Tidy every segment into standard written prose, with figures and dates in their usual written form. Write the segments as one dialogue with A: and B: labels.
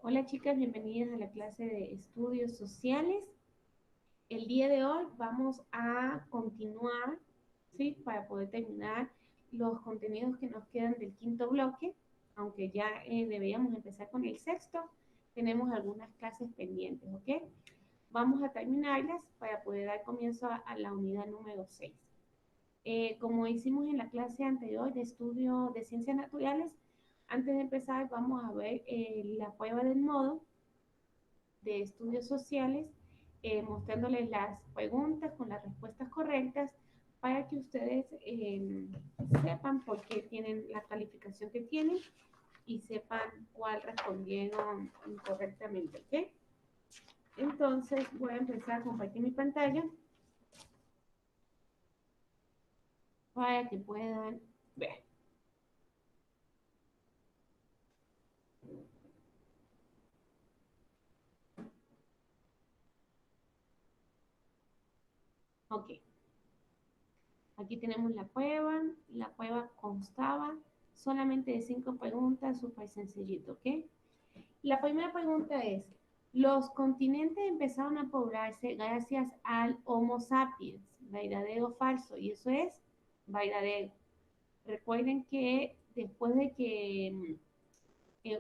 A: Hola chicas, bienvenidas a la clase de estudios sociales. El día de hoy vamos a continuar, ¿sí? Para poder terminar los contenidos que nos quedan del quinto bloque, aunque ya deberíamos empezar con el sexto, tenemos algunas clases pendientes, ¿ok? Vamos a terminarlas para poder dar comienzo a la unidad número 6. Como hicimos en la clase anterior de estudio de ciencias naturales, antes de empezar vamos a ver la prueba del modo de estudios sociales, mostrándoles las preguntas con las respuestas correctas para que ustedes sepan por qué tienen la calificación que tienen y sepan cuál respondieron incorrectamente, ¿ok? Entonces voy a empezar a compartir mi pantalla para que puedan ver. Ok, aquí tenemos la prueba. La prueba constaba solamente de 5 preguntas, súper sencillito, ¿ok? La primera pregunta es, ¿los continentes empezaron a poblarse gracias al Homo sapiens? ¿Verdadero o falso? Y eso es verdadero. Recuerden que después de que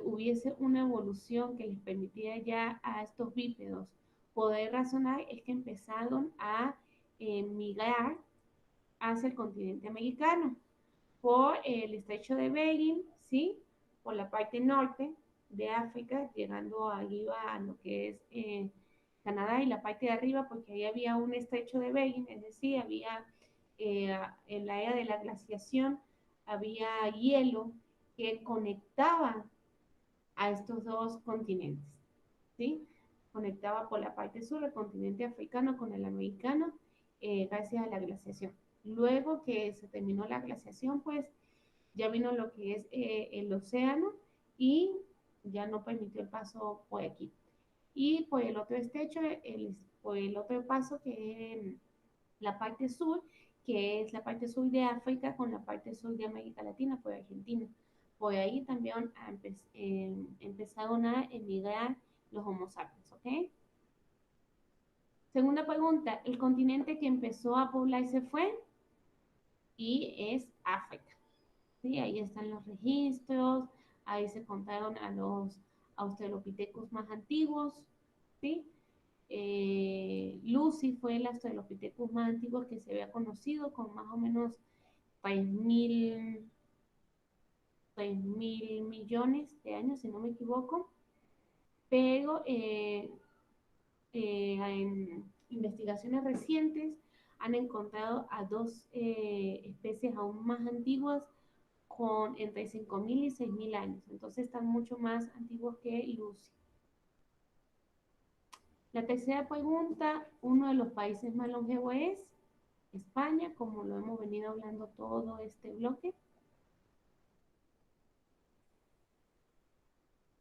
A: hubiese una evolución que les permitiera ya a estos bípedos poder razonar, es que empezaron a migrar hacia el continente americano por el estrecho de Bering, ¿sí? Por la parte norte de África, llegando arriba a lo que es Canadá y la parte de arriba, porque ahí había un estrecho de Bering, es decir, había en la era de la glaciación, había hielo que conectaba a estos dos continentes, ¿sí? Conectaba por la parte sur el continente africano con el americano gracias a la glaciación. Luego que se terminó la glaciación, pues ya vino lo que es el océano y ya no permitió el paso por aquí. Y por el otro estrecho, por el otro paso que es la parte sur, que es la parte sur de África con la parte sur de América Latina, por Argentina. Por ahí también empezaron a emigrar los Homo sapiens, ¿ok? Segunda pregunta, el continente que empezó a poblarse fue y es África. ¿Sí? Ahí están los registros, ahí se contaron a los australopithecus más antiguos, ¿sí? Lucy fue el australopithecus más antiguo que se había conocido, con más o menos 6.000 millones de años, si no me equivoco, pero en investigaciones recientes han encontrado a dos especies aún más antiguas con entre 5.000 y 6.000 años. Entonces están mucho más antiguos que Lucy. La tercera pregunta, uno de los países más longevos es España, como lo hemos venido hablando todo este bloque.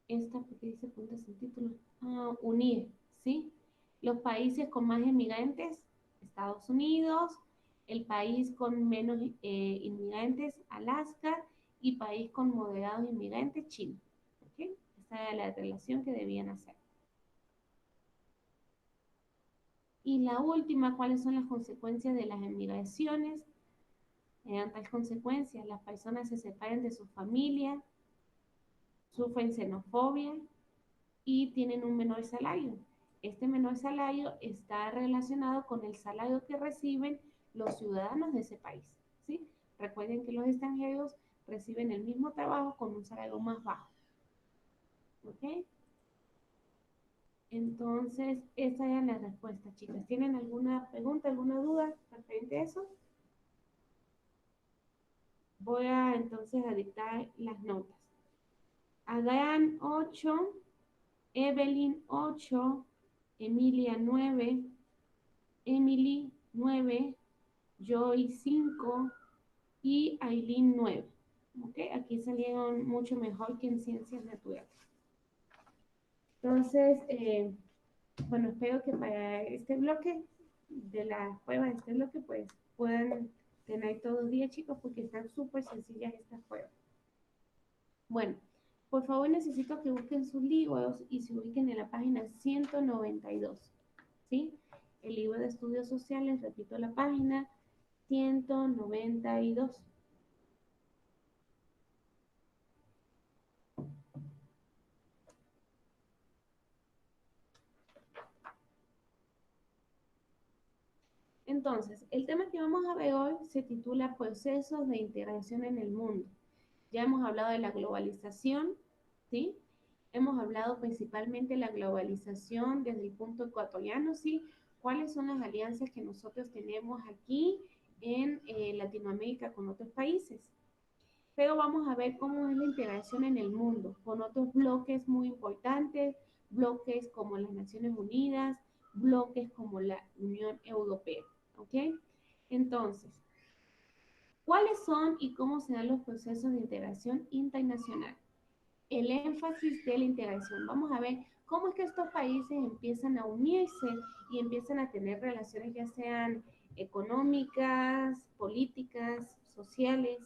A: Esta, porque dice puntos sin título. Unir, ¿sí? Los países con más inmigrantes, Estados Unidos, el país con menos inmigrantes, Alaska, y país con moderados inmigrantes, China. ¿Okay? Esa era la relación que debían hacer. Y la última, ¿cuáles son las consecuencias de las emigraciones? Tales consecuencias, las personas se separan de su familia, sufren xenofobia y tienen un menor salario. Este menor salario está relacionado con el salario que reciben los ciudadanos de ese país, ¿sí? Recuerden que los extranjeros reciben el mismo trabajo con un salario más bajo, ¿ok? Entonces, esa es la respuesta, chicas. ¿Tienen alguna pregunta, alguna duda referente a eso? Voy a entonces a dictar las notas. Adrián 8, Evelyn 8, Emilia 9, Emily 9, Joy 5 y Aileen 9. ¿Okay? Aquí salieron mucho mejor que en ciencias naturales. Entonces, bueno, espero que para este bloque, de la prueba de este bloque, pues puedan tener todos los días, chicos, porque están súper sencillas estas pruebas. Bueno, Por favor, necesito que busquen sus libros y se ubiquen en la página 192, ¿sí? El libro de estudios sociales, repito la página 192. Entonces, el tema que vamos a ver hoy se titula Procesos de integración en el mundo. Ya hemos hablado de la globalización, ¿sí? Hemos hablado principalmente de la globalización desde el punto ecuatoriano, ¿sí? ¿Cuáles son las alianzas que nosotros tenemos aquí en Latinoamérica con otros países? Pero vamos a ver cómo es la integración en el mundo, con otros bloques muy importantes, bloques como las Naciones Unidas, bloques como la Unión Europea, ¿ok? Entonces, ¿cuáles son y cómo se dan los procesos de integración internacional? El énfasis de la integración. Vamos a ver cómo es que estos países empiezan a unirse y empiezan a tener relaciones ya sean económicas, políticas, sociales.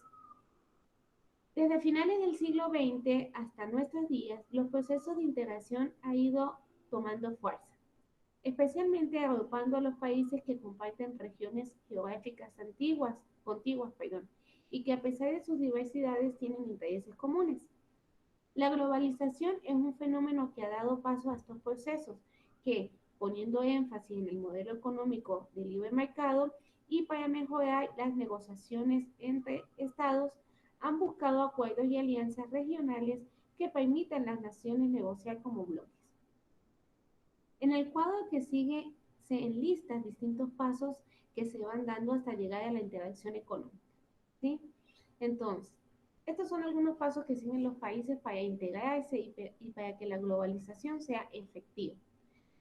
A: Desde finales del siglo XX hasta nuestros días, los procesos de integración han ido tomando fuerza, especialmente agrupando a los países que comparten regiones geográficas contiguas, y que a pesar de sus diversidades tienen intereses comunes. La globalización es un fenómeno que ha dado paso a estos procesos, que, poniendo énfasis en el modelo económico del libre mercado y para mejorar las negociaciones entre estados, han buscado acuerdos y alianzas regionales que permitan a las naciones negociar como bloques. En el cuadro que sigue se enlistan distintos pasos que se van dando hasta llegar a la interacción económica, ¿sí? Entonces, estos son algunos pasos que siguen los países para integrarse y para que la globalización sea efectiva.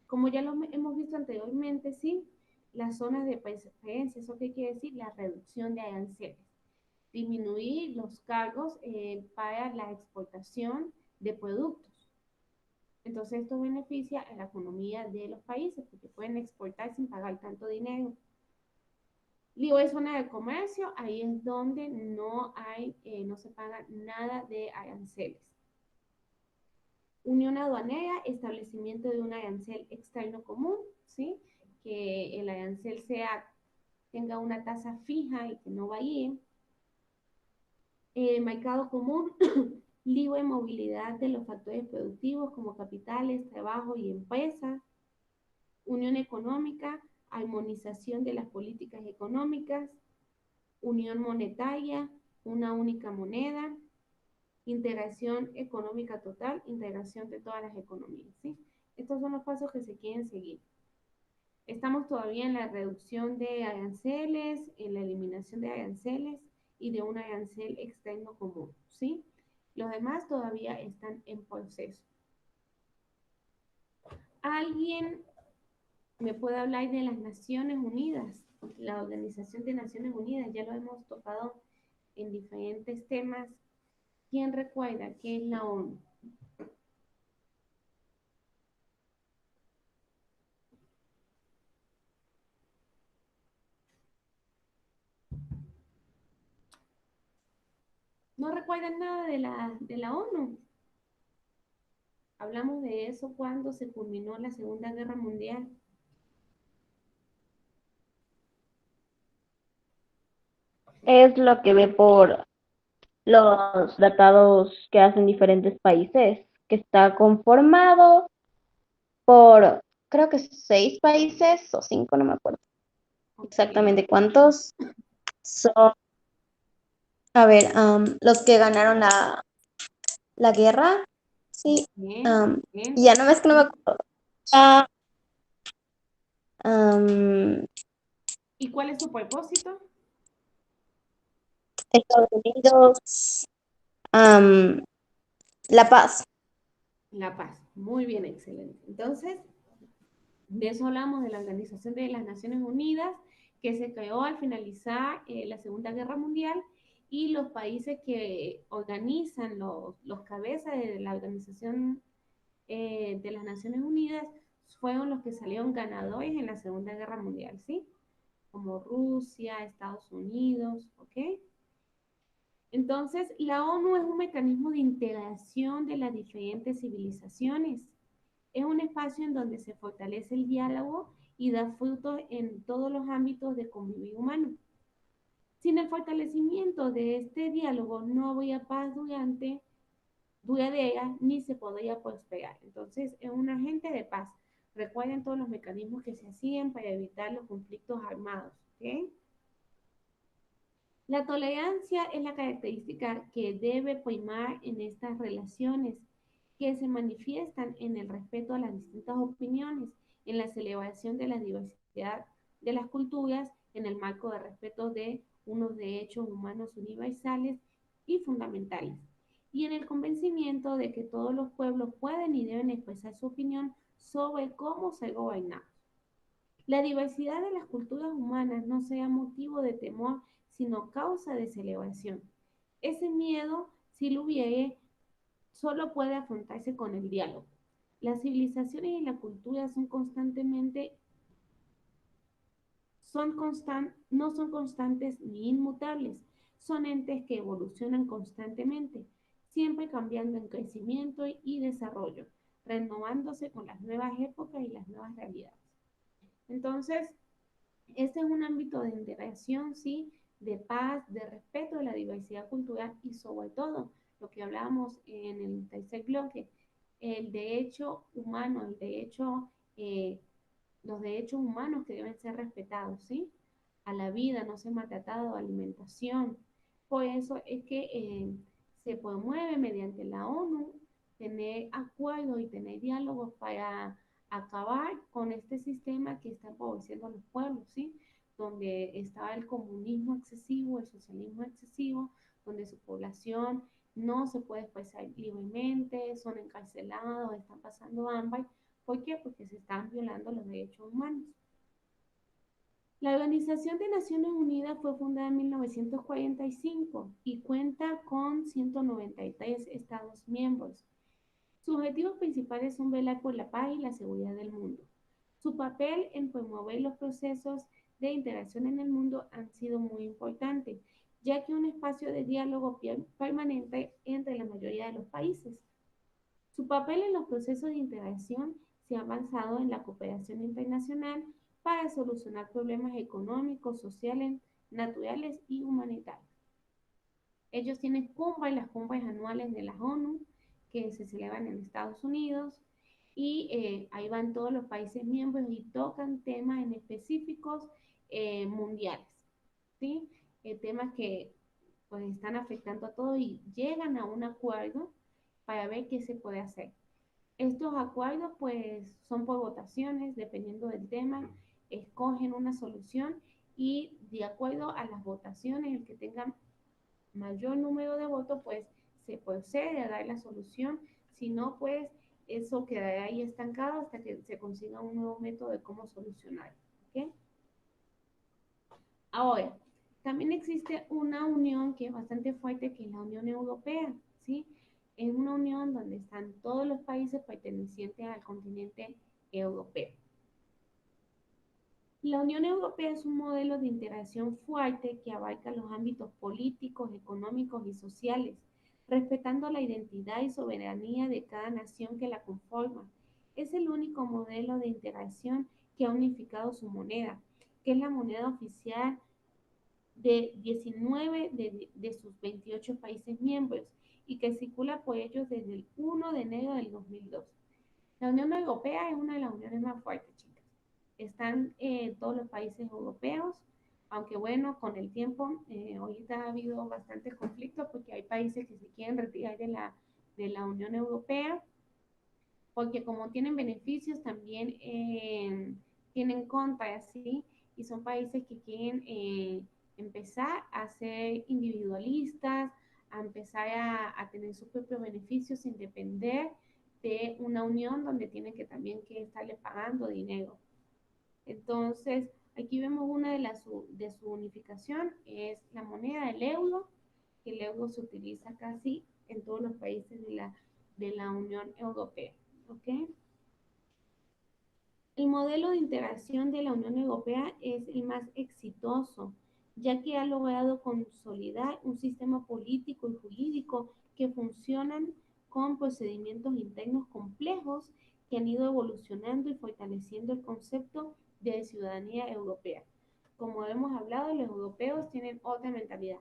A: Como ya lo hemos visto anteriormente, ¿sí? Las zonas de preferencia, ¿eso qué quiere decir? La reducción de aranceles. Disminuir los cargos para la exportación de productos. Entonces esto beneficia a la economía de los países porque pueden exportar sin pagar tanto dinero. Libre zona de comercio, ahí es donde no se paga nada de aranceles. Unión aduanera, establecimiento de un arancel externo común, ¿sí? Que el arancel tenga una tasa fija y que no varíe. Mercado común, libre movilidad de los factores productivos como capitales, trabajo y empresas. Unión económica, armonización de las políticas económicas. Unión monetaria, una única moneda. Integración económica total, integración de todas las economías, ¿sí? Estos son los pasos que se quieren seguir. Estamos todavía en la reducción de aranceles, en la eliminación de aranceles y de un arancel externo común, ¿sí? Los demás todavía están en proceso. ¿Alguien me puede hablar de las Naciones Unidas? La Organización de Naciones Unidas, ya lo hemos tocado en diferentes temas. ¿Quién recuerda qué es la ONU? ¿No recuerdan nada de la ONU? Hablamos de eso cuando se culminó la Segunda Guerra Mundial.
B: Es lo que ve por los tratados que hacen diferentes países, que está conformado por, creo que 6 países o 5, no me acuerdo
A: Okay.
B: exactamente cuántos son. A ver, los que ganaron la guerra, sí,
A: Bien,
B: y
A: bien.
B: ya no ves que no me acuerdo. Ah, am,
A: ¿Y cuál es su propósito?
B: Estados Unidos, am, La Paz.
A: La paz. Muy bien, excelente. Entonces, de eso hablamos de la Organización de las Naciones Unidas, que se creó al finalizar la Segunda Guerra Mundial y los países que organizan los cabezas de la Organización de las Naciones Unidas fueron los que salieron ganadores en la Segunda Guerra Mundial, ¿sí? Como Rusia, Estados Unidos, ¿ok? Entonces, la ONU es un mecanismo de integración de las diferentes civilizaciones. Es un espacio en donde se fortalece el diálogo y da frutos en todos los ámbitos de convivir humano. Sin el fortalecimiento de este diálogo no habría paz duradera ni se podría prosperar. Entonces, es un agente de paz. Recuerden todos los mecanismos que se hacían para evitar los conflictos armados. ¿Okay? La tolerancia es la característica que debe primar en estas relaciones, que se manifiestan en el respeto a las distintas opiniones, en la celebración de la diversidad de las culturas, en el marco de respeto de unos derechos humanos universales y fundamentales, y en el convencimiento de que todos los pueblos pueden y deben expresar su opinión sobre cómo ser gobernados. La diversidad de las culturas humanas no sea motivo de temor, sino causa de celebración. Ese miedo, si lo hubiere, solo puede afrontarse con el diálogo. Las civilizaciones y la cultura no son constantes ni inmutables, son entes que evolucionan constantemente, siempre cambiando en crecimiento y desarrollo, renovándose con las nuevas épocas y las nuevas realidades. Entonces, este es un ámbito de interacción, sí, de paz, de respeto de la diversidad cultural y sobre todo lo que hablábamos en el tercer bloque, el derecho humano, los derechos humanos que deben ser respetados, ¿sí? A la vida, no ser maltratado, alimentación. Por eso es que se promueve mediante la ONU tener acuerdos y tener diálogos para acabar con este sistema que está empobreciendo a los pueblos, ¿sí? Donde está el comunismo excesivo, el socialismo excesivo, donde su población no se puede expresar libremente, son encarcelados, están pasando hambre. ¿Por qué? Porque se están violando los derechos humanos. La Organización de Naciones Unidas fue fundada en 1945 y cuenta con 193 Estados miembros. Sus objetivos principales son velar por la paz y la seguridad del mundo. Su papel en promover los procesos de integración en el mundo han sido muy importantes, ya que un espacio de diálogo permanente entre la mayoría de los países. Su papel en los procesos de integración se ha avanzado en la cooperación internacional para solucionar problemas económicos, sociales, naturales y humanitarios. Ellos tienen cumbres, las cumbres anuales de la ONU, que se celebran en Estados Unidos, y ahí van todos los países miembros y tocan temas en específicos mundiales, ¿sí? Temas que pues están afectando a todos y llegan a un acuerdo para ver qué se puede hacer. Estos acuerdos pues son por votaciones, dependiendo del tema, escogen una solución y de acuerdo a las votaciones, el que tenga mayor número de votos pues se procede a dar la solución, si no pues eso quedará ahí estancado hasta que se consiga un nuevo método de cómo solucionar. ¿Okay? Ahora, también existe una unión que es bastante fuerte, que es la Unión Europea, ¿sí? Es una unión donde están todos los países pertenecientes al continente europeo. La Unión Europea es un modelo de integración fuerte que abarca los ámbitos políticos, económicos y sociales, respetando la identidad y soberanía de cada nación que la conforma. Es el único modelo de integración que ha unificado su moneda, que es la moneda oficial de 19 de sus 28 países miembros y que circula por ellos desde el 1 de enero del 2002. La Unión Europea es una de las uniones más fuertes, chicas. Están todos los países europeos, aunque bueno, con el tiempo, ahorita ha habido bastantes conflictos porque hay países que se quieren retirar de la Unión Europea, porque como tienen beneficios, también tienen contras, ¿sí? Y son países que quieren empezar a ser individualistas, a empezar a tener sus propios beneficios sin depender de una unión donde tienen que también que estarle pagando dinero. Entonces, aquí vemos una de su unificación, es la moneda, el euro, que el euro se utiliza casi en todos los países de la Unión Europea. ¿Okay? El modelo de integración de la Unión Europea es el más exitoso ya que ha logrado consolidar un sistema político y jurídico que funcionan con procedimientos internos complejos que han ido evolucionando y fortaleciendo el concepto de ciudadanía europea. Como hemos hablado, los europeos tienen otra mentalidad,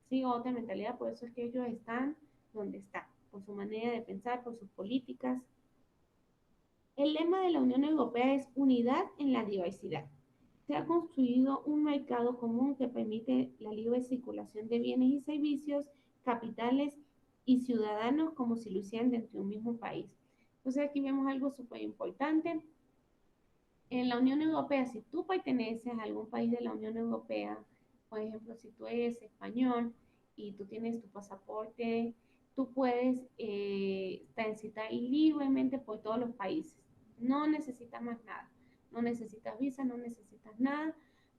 A: sí, otra mentalidad, por eso es que ellos están donde están, por su manera de pensar, por sus políticas. El lema de la Unión Europea es unidad en la diversidad. Se ha construido un mercado común que permite la libre circulación de bienes y servicios, capitales y ciudadanos como si lo hicieran dentro de un mismo país. Entonces aquí vemos algo súper importante. En la Unión Europea, si tú perteneces a algún país de la Unión Europea, por ejemplo, si tú eres español y tú tienes tu pasaporte, tú puedes transitar libremente por todos los países. No necesitas más nada. No necesitas visa, no necesitas nada,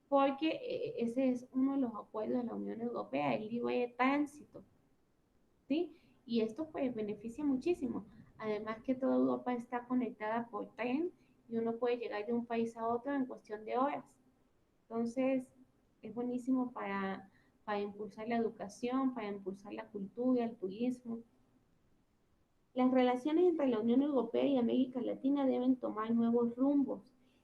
A: porque ese es uno de los acuerdos de la Unión Europea, el libre tránsito, ¿sí? Y esto pues beneficia muchísimo. Además que toda Europa está conectada por tren y uno puede llegar de un país a otro en cuestión de horas. Entonces, es buenísimo para impulsar la educación, para impulsar la cultura, el turismo. Las relaciones entre la Unión Europea y América Latina deben tomar nuevos rumbos.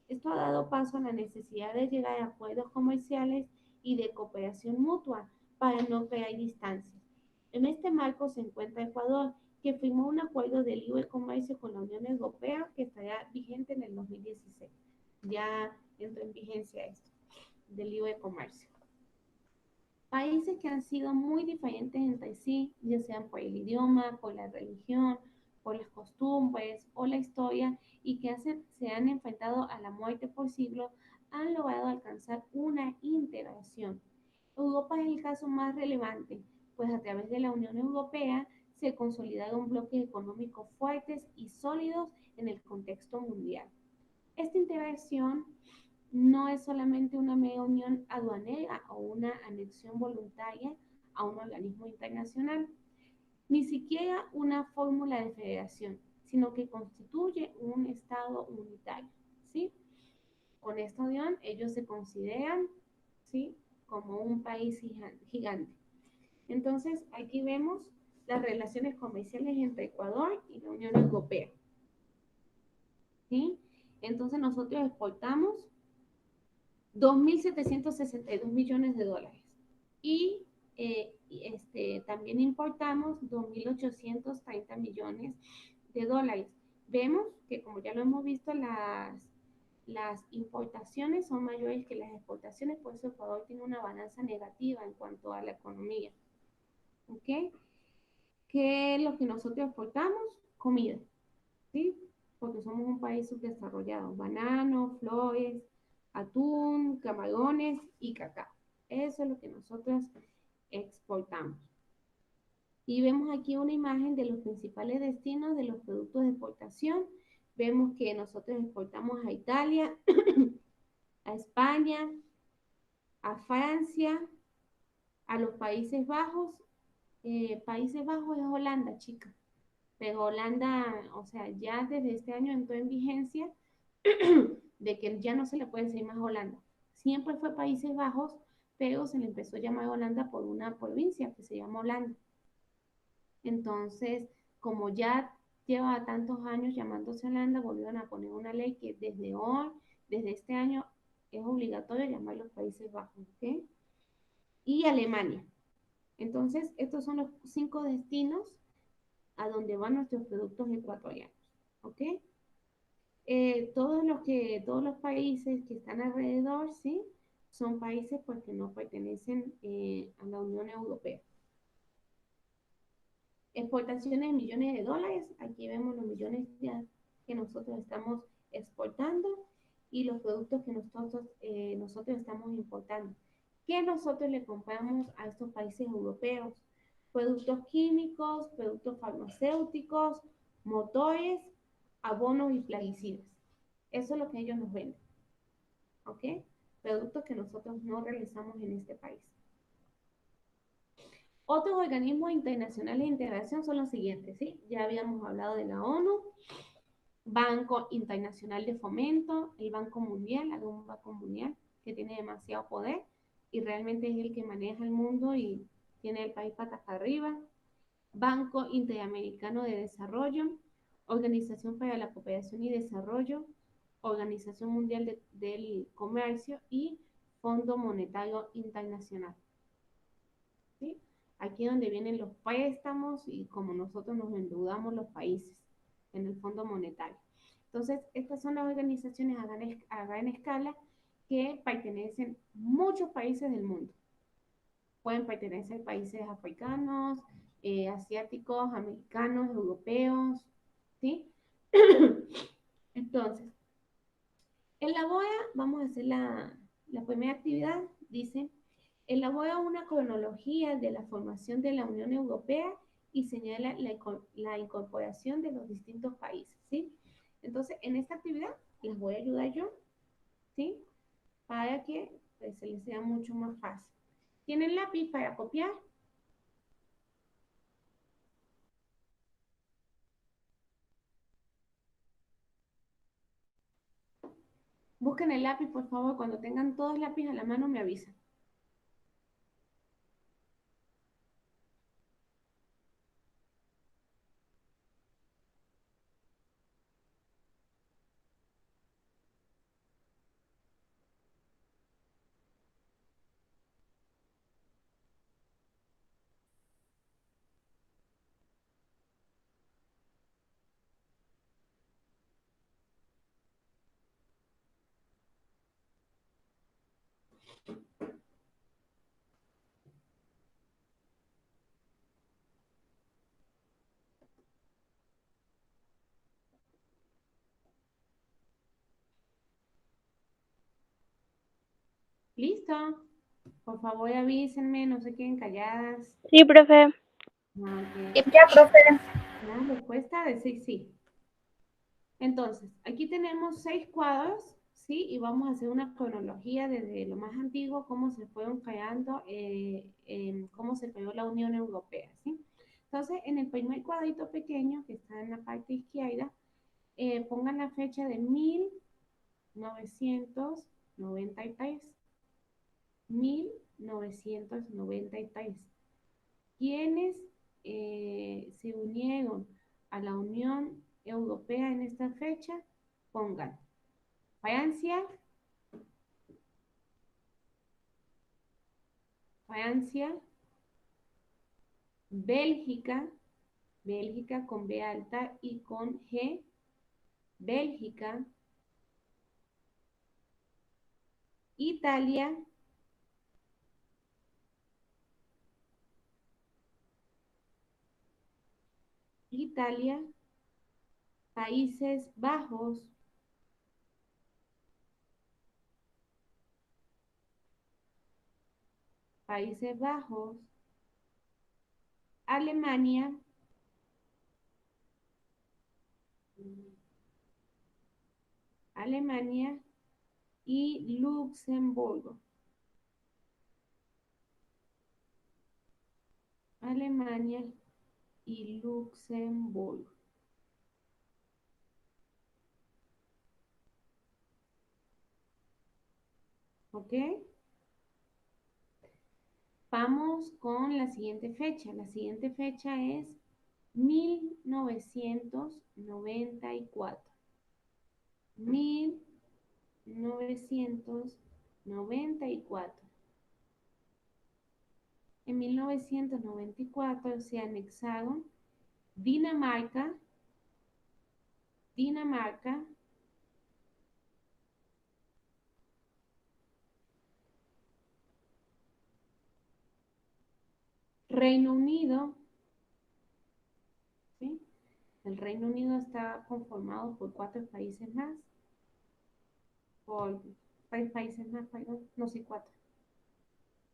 A: Esto ha dado paso a la necesidad de llegar a acuerdos comerciales y de cooperación mutua para no crear distancias. En este marco se encuentra Ecuador, que firmó un acuerdo de libre comercio con la Unión Europea que estará vigente en el 2016. Ya entró en vigencia esto, de libre comercio. Países que han sido muy diferentes entre sí, ya sean por el idioma, por la religión, por las costumbres o la historia, y que se han enfrentado a la muerte por siglos, han logrado alcanzar una integración. Europa es el caso más relevante, pues a través de la Unión Europea se consolidaron bloques económicos fuertes y sólidos en el contexto mundial. Esta integración no es solamente una mera unión aduanera o una anexión voluntaria a un organismo internacional, ni siquiera una fórmula de federación, sino que constituye un Estado unitario, ¿sí? Con esta unión ellos se consideran, ¿sí?, como un país gigante. Entonces, aquí vemos las relaciones comerciales entre Ecuador y la Unión Europea, ¿sí? Entonces, nosotros exportamos 2.762 millones de dólares. Y también importamos 2.830 millones de dólares. Vemos que, como ya lo hemos visto, las importaciones son mayores que las exportaciones, por eso Ecuador tiene una balanza negativa en cuanto a la economía. ¿Ok? ¿Qué es lo que nosotros exportamos? Comida, ¿sí? Porque somos un país subdesarrollado. Bananos, flores, atún, camarones y cacao. Eso es lo que nosotros exportamos. Y vemos aquí una imagen de los principales destinos de los productos de exportación. Vemos que nosotros exportamos a Italia, a España, a Francia, a los Países Bajos. Países Bajos es Holanda, chicas. Pero Holanda, o sea, ya desde este año entró en vigencia de que ya no se le puede decir más Holanda. Siempre fue Países Bajos, pero se le empezó a llamar Holanda por una provincia que se llama Holanda. Entonces, como ya lleva tantos años llamándose Holanda, volvieron a poner una ley que desde hoy, desde este año, es obligatorio llamar los Países Bajos, ¿ok? Y Alemania. Entonces, estos son los 5 destinos a donde van nuestros productos ecuatorianos, ¿ok? Todos los países que están alrededor, ¿sí? Son países pues que no pertenecen a la Unión Europea. Exportaciones de millones de dólares, aquí vemos los millones que nosotros estamos exportando y los productos que nosotros estamos importando. ¿Qué nosotros le compramos a estos países europeos? Productos químicos, productos farmacéuticos, motores, abonos y plaguicidas. Eso es lo que ellos nos venden, ¿ok? Productos que nosotros no realizamos en este país. Otros organismos internacionales de integración son los siguientes, ¿sí? Ya habíamos hablado de la ONU, Banco Internacional de Fomento, el Banco Mundial, algún Banco Mundial que tiene demasiado poder, y realmente es el que maneja el mundo y tiene el país patas para arriba. Banco Interamericano de Desarrollo, Organización para la Cooperación y Desarrollo, Organización Mundial del Comercio y Fondo Monetario Internacional. ¿Sí? Aquí es donde vienen los préstamos y como nosotros nos endeudamos los países en el Fondo Monetario. Entonces, estas son las organizaciones a gran escala que pertenecen muchos países del mundo. Pueden pertenecer países africanos, asiáticos, americanos, europeos, ¿sí? Entonces, en la BOA vamos a hacer la primera actividad, dice, elabora una cronología de la formación de la Unión Europea y señala la incorporación de los distintos países, ¿sí? Entonces, en esta actividad les voy a ayudar yo, ¿sí? Para que pues, se les sea mucho más fácil. ¿Tienen lápiz para copiar? Busquen el lápiz, por favor. Cuando tengan todos lápiz a la mano, me avisan. ¿Listo? Por favor, avísenme, no se queden calladas.
B: Sí, profe.
A: Ok.
B: Ya, profe.
A: La respuesta de sí, sí. Entonces, aquí tenemos 6 cuadros, ¿sí? Y vamos a hacer una cronología desde lo más antiguo, cómo se fueron creando, cómo se creó la Unión Europea, ¿sí? Entonces, en el primer cuadrito pequeño, que está en la parte izquierda, pongan la fecha de 1993. 1993. ¿Quiénes se unieron a la Unión Europea en esta fecha? Pongan Francia, Francia, Bélgica, Bélgica con B alta y con G, Bélgica, Italia, Italia, Países Bajos, Países Bajos, Alemania, Alemania y Luxemburgo. Alemania y Luxemburgo. ¿Ok? Vamos con la siguiente fecha. La siguiente fecha es 1994. 1994. En 1994 se anexaron Dinamarca, Dinamarca, Reino Unido, ¿sí? El Reino Unido está conformado por 4 países más, por 3 países más, perdón, no sé, 4,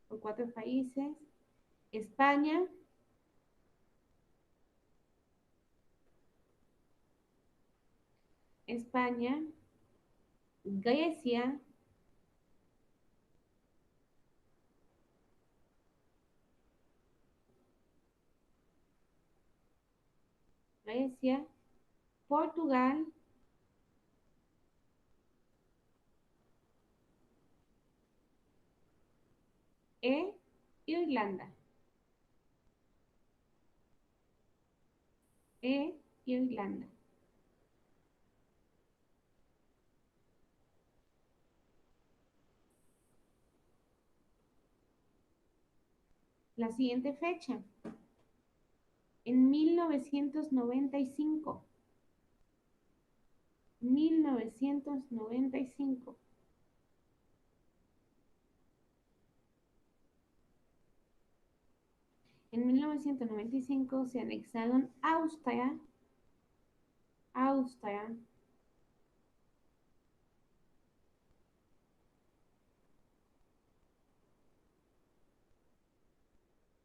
A: por 4 países. España, España, Grecia, Grecia, Portugal, Irlanda. Irlanda. La siguiente fecha, en 1995. 1995. En 1995 se anexaron Austria,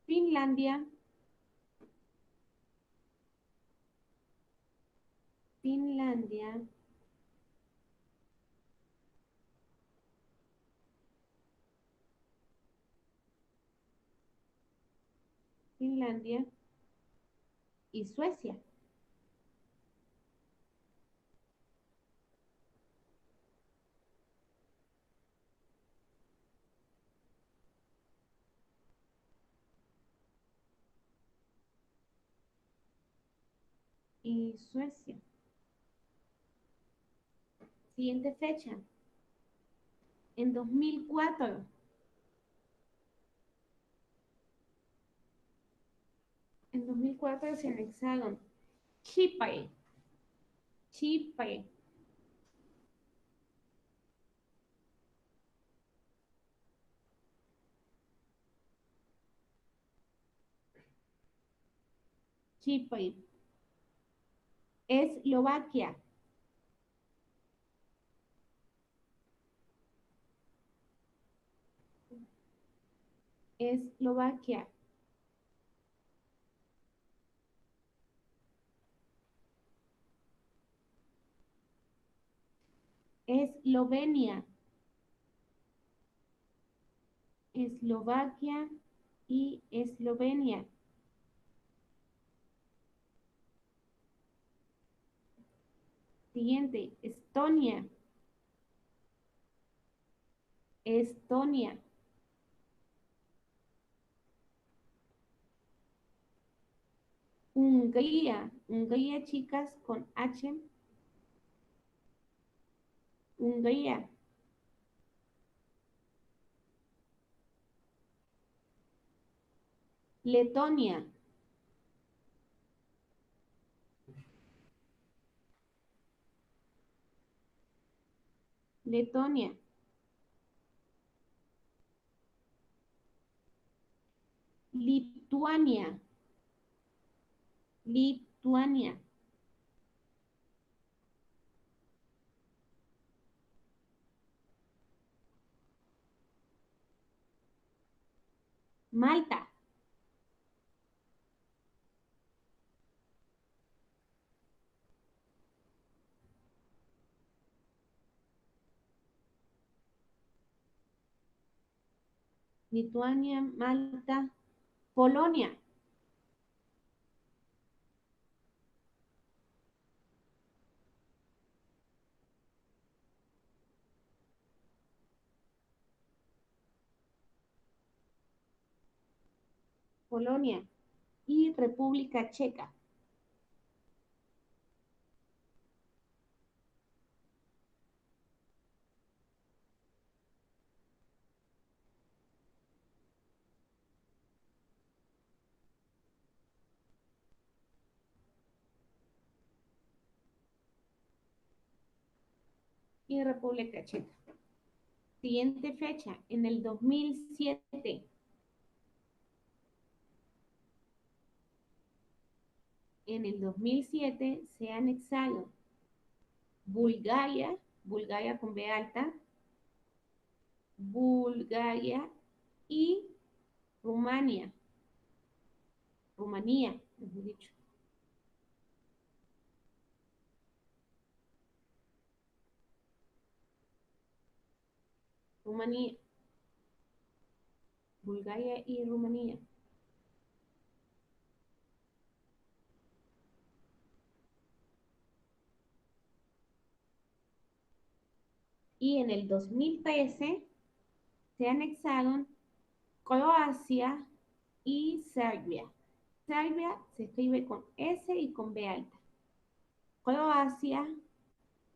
A: Finlandia, Finlandia, Finlandia y Suecia. Y Suecia. Siguiente fecha, en 2004. En 2004 se anexaron Chipre, Chipre, Chipre, Eslovaquia, Eslovaquia, Eslovenia, Eslovaquia y Eslovenia. Siguiente, Estonia, Estonia. Hungría, Hungría, chicas, con H. Hungría. Letonia. Letonia. Lituania. Lituania. Malta. Lituania, Malta, Polonia. Polonia y República Checa. Y República Checa. Siguiente fecha, en el 2007. En el 2007 se anexaron Bulgaria, Bulgaria con B alta, Bulgaria y Rumania, Rumanía, mejor dicho. Rumanía, Bulgaria y Rumanía. Y en el 2013 se anexaron Croacia, y Serbia. Serbia se escribe con S y con B alta. Croacia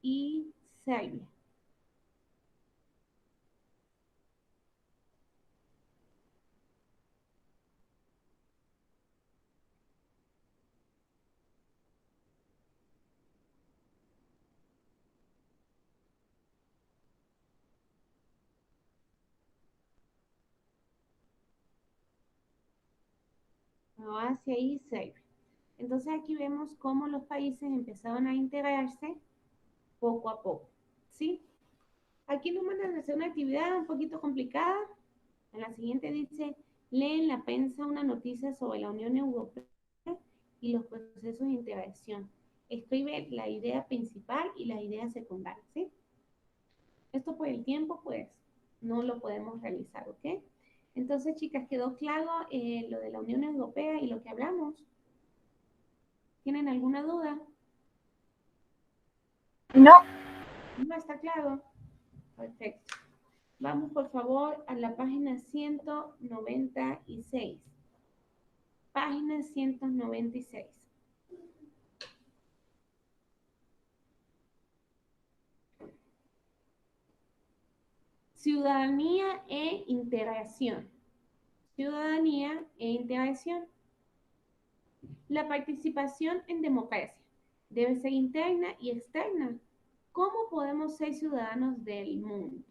A: y Serbia. Croacia y Serbia. Entonces aquí vemos cómo los países empezaron a integrarse poco a poco, ¿sí? Aquí nos mandan a hacer una actividad un poquito complicada. En la siguiente dice, lee en la prensa una noticia sobre la Unión Europea y los procesos de integración. Escribe la idea principal y la idea secundaria, ¿sí? Esto por el tiempo, pues, no lo podemos realizar, ¿ok? Entonces, chicas, ¿quedó claro lo de la Unión Europea y lo que hablamos? ¿Tienen alguna duda?
B: No,
A: ¿No está claro? Perfecto. Vamos, por favor, a la página 196. Página 196. Ciudadanía e integración. Ciudadanía e integración. La participación en democracia debe ser interna y externa. ¿Cómo podemos ser ciudadanos del mundo?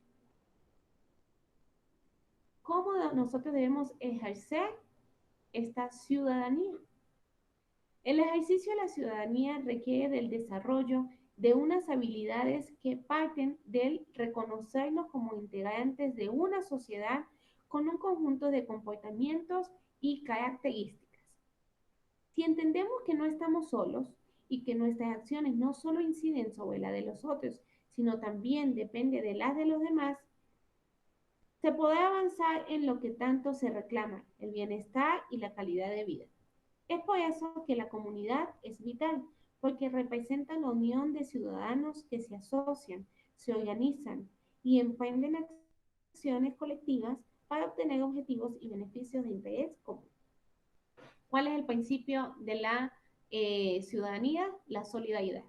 A: ¿Cómo nosotros debemos ejercer esta ciudadanía? El ejercicio de la ciudadanía requiere del desarrollo de unas habilidades que parten del reconocernos como integrantes de una sociedad con un conjunto de comportamientos y características. Si entendemos que no estamos solos y que nuestras acciones no solo inciden sobre la de los otros, sino también depende de las de los demás, se podrá avanzar en lo que tanto se reclama, el bienestar y la calidad de vida. Es por eso que la comunidad es vital, porque representa la unión de ciudadanos que se asocian, se organizan y emprenden acciones colectivas para obtener objetivos y beneficios de interés común. ¿Cuál es el principio de la ciudadanía? La solidaridad.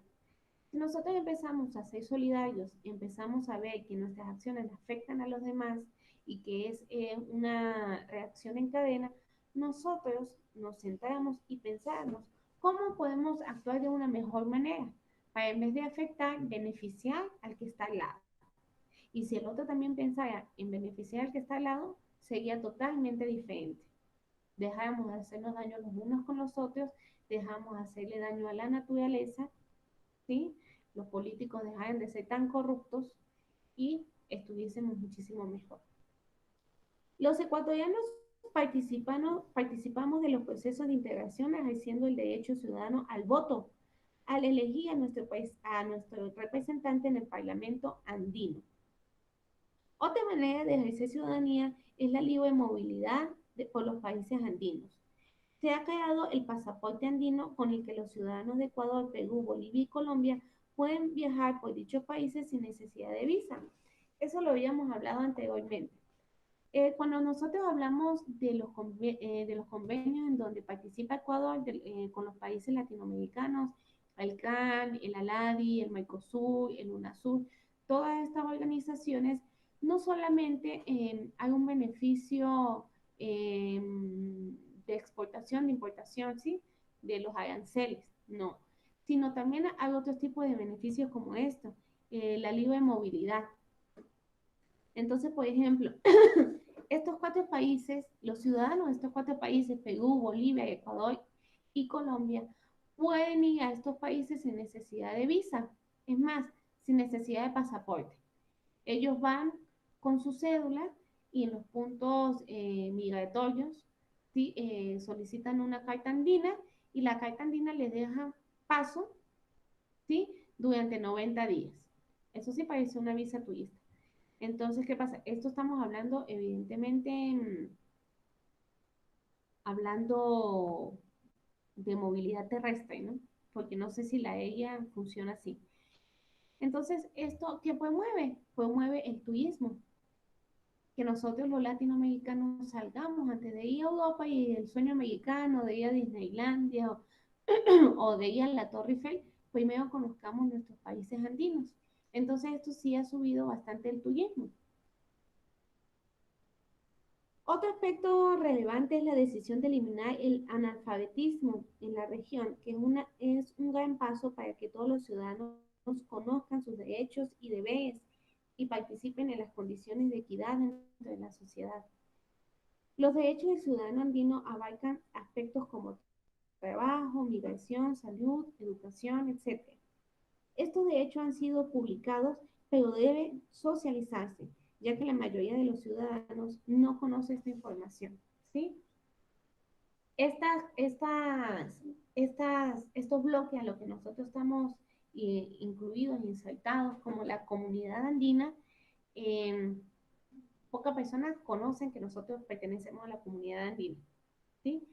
A: Si nosotros empezamos a ser solidarios, empezamos a ver que nuestras acciones afectan a los demás y que es una reacción en cadena, nosotros nos sentamos y pensamos cómo podemos actuar de una mejor manera para en vez de afectar, beneficiar al que está al lado. Y si el otro también pensara en beneficiar al que está al lado, sería totalmente diferente. Dejamos de hacernos daño los unos con los otros, dejamos de hacerle daño a la naturaleza, ¿sí? Los políticos dejaran de ser tan corruptos y estuviésemos muchísimo mejor. Los ecuatorianos participamos de los procesos de integración ejerciendo el derecho ciudadano al voto, al elegir a nuestro representante en el Parlamento andino. Otra manera de ejercer ciudadanía es la libre movilidad por los países andinos. Se ha creado el pasaporte andino con el que los ciudadanos de Ecuador, Perú, Bolivia y Colombia pueden viajar por dichos países sin necesidad de visa. Eso lo habíamos hablado anteriormente. Cuando nosotros hablamos de los convenios en donde participa Ecuador con los países latinoamericanos, el CAN, el ALADI, el Mercosur, el UNASUR, todas estas organizaciones, no solamente hay un beneficio de exportación, de importación, ¿sí? De los aranceles, no, sino también hay otros tipos de beneficios como esto, la libre movilidad. Entonces, por ejemplo, estos cuatro países, los ciudadanos de estos cuatro países, Perú, Bolivia, Ecuador y Colombia, pueden ir a estos países sin necesidad de visa, es más, sin necesidad de pasaporte. Ellos van con su cédula y en los puntos migratorios, ¿sí? Solicitan una carta andina y la carta andina les deja paso, ¿sí? Durante 90 días. Eso sí parece una visa turista. Entonces, ¿qué pasa? Esto estamos hablando, evidentemente, hablando de movilidad terrestre, ¿no? Porque no sé si la ella funciona así. Entonces, ¿esto qué promueve? Promueve el turismo. que nosotros los latinoamericanos salgamos antes de ir a Europa y el sueño mexicano de ir a Disneylandia o de ir a la Torre Eiffel, primero conozcamos nuestros países andinos. Entonces esto sí ha subido bastante el turismo. Otro aspecto relevante es la decisión de eliminar el analfabetismo en la región, que es un gran paso para que todos los ciudadanos conozcan sus derechos y deberes y participen en las condiciones de equidad dentro de la sociedad. Los derechos del ciudadano andino abarcan aspectos como trabajo, migración, salud, educación, etc. Estos derechos han sido publicados, pero deben socializarse, ya que la mayoría de los ciudadanos no conoce esta información, ¿sí? Estos bloques a los que nosotros estamos incluidos, insertados, como la comunidad andina, eh, pocas personas conocen que nosotros pertenecemos a la comunidad andina, ¿sí?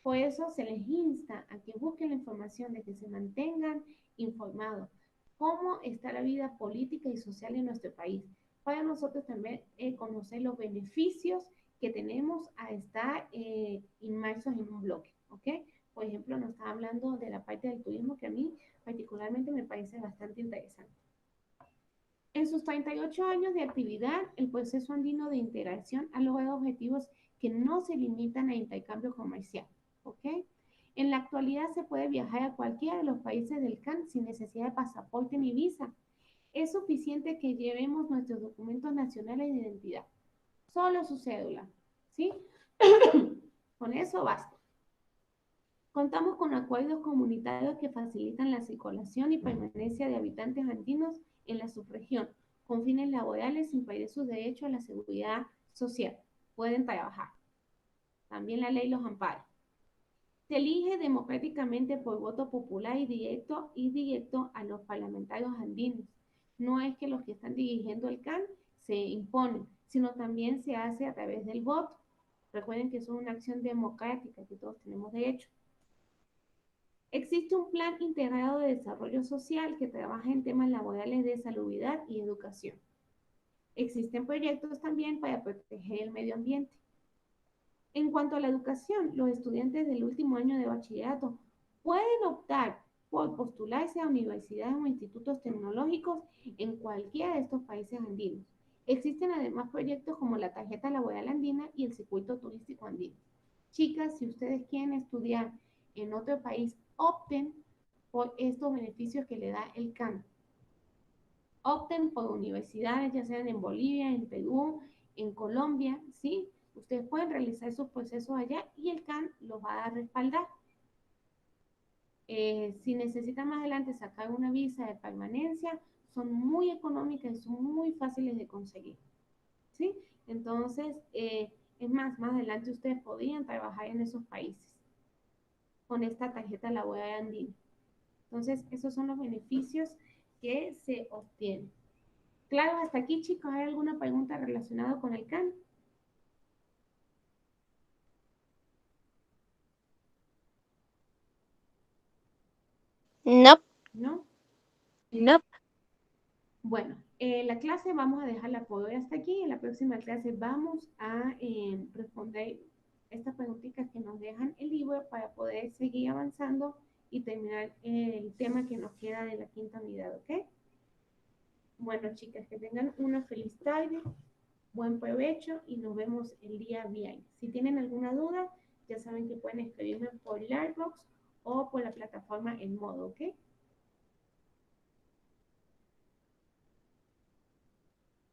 A: Por eso se les insta a que busquen la información, de que se mantengan informados cómo está la vida política y social en nuestro país, para nosotros también conocer los beneficios que tenemos a estar inmersos en un bloque, ¿ok? Por ejemplo, nos está hablando de la parte del turismo que a mí particularmente me parece bastante interesante. En sus 38 años de actividad, el proceso andino de integración ha logrado objetivos que no se limitan a intercambio comercial, ¿ok? En la actualidad se puede viajar a cualquiera de los países del CAN sin necesidad de pasaporte ni visa. Es suficiente que llevemos nuestros documentos nacionales de identidad, solo su cédula, ¿sí? Con eso basta. Contamos con acuerdos comunitarios que facilitan la circulación y permanencia de habitantes andinos en la subregión, con fines laborales sin perder sus derechos a la seguridad social. Pueden trabajar. También la ley los ampara. Se elige democráticamente por voto popular y directo a los parlamentarios andinos. No es que los que están dirigiendo el CAN se imponen, sino también se hace a través del voto. Recuerden que eso es una acción democrática, que todos tenemos derecho. Existe un plan integrado de desarrollo social que trabaja en temas laborales de salubridad y educación. Existen proyectos también para proteger el medio ambiente. En cuanto a la educación, los estudiantes del último año de bachillerato pueden optar por postularse a universidades o institutos tecnológicos en cualquiera de estos países andinos. Existen además proyectos como la tarjeta laboral andina y el circuito turístico andino. Chicas, si ustedes quieren estudiar en otro país, opten por estos beneficios que le da el CAN. Opten por universidades, ya sean en Bolivia, en Perú, en Colombia, ¿sí? Ustedes pueden realizar esos procesos allá y el CAN los va a respaldar. Si necesitan más adelante sacar una visa de permanencia, son muy económicas y son muy fáciles de conseguir, ¿sí? Entonces, es más adelante ustedes podrían trabajar en esos países con esta tarjeta laboral andina. Entonces, esos son los beneficios que se obtienen. Claro, hasta aquí, chicos, ¿hay alguna pregunta relacionada con el CAN?
B: No,
A: ¿No?
B: no.
A: Bueno, la clase vamos a dejarla por hoy hasta aquí. En la próxima clase vamos a responder estas preguntitas que nos dejan el libro para poder seguir avanzando y terminar el tema que nos queda de la quinta unidad, ¿ok? Bueno, chicas, que tengan una feliz tarde, buen provecho y nos vemos el día viernes. Si tienen alguna duda, ya saben que pueden escribirme por Lightbox o por la plataforma En Modo, ¿ok?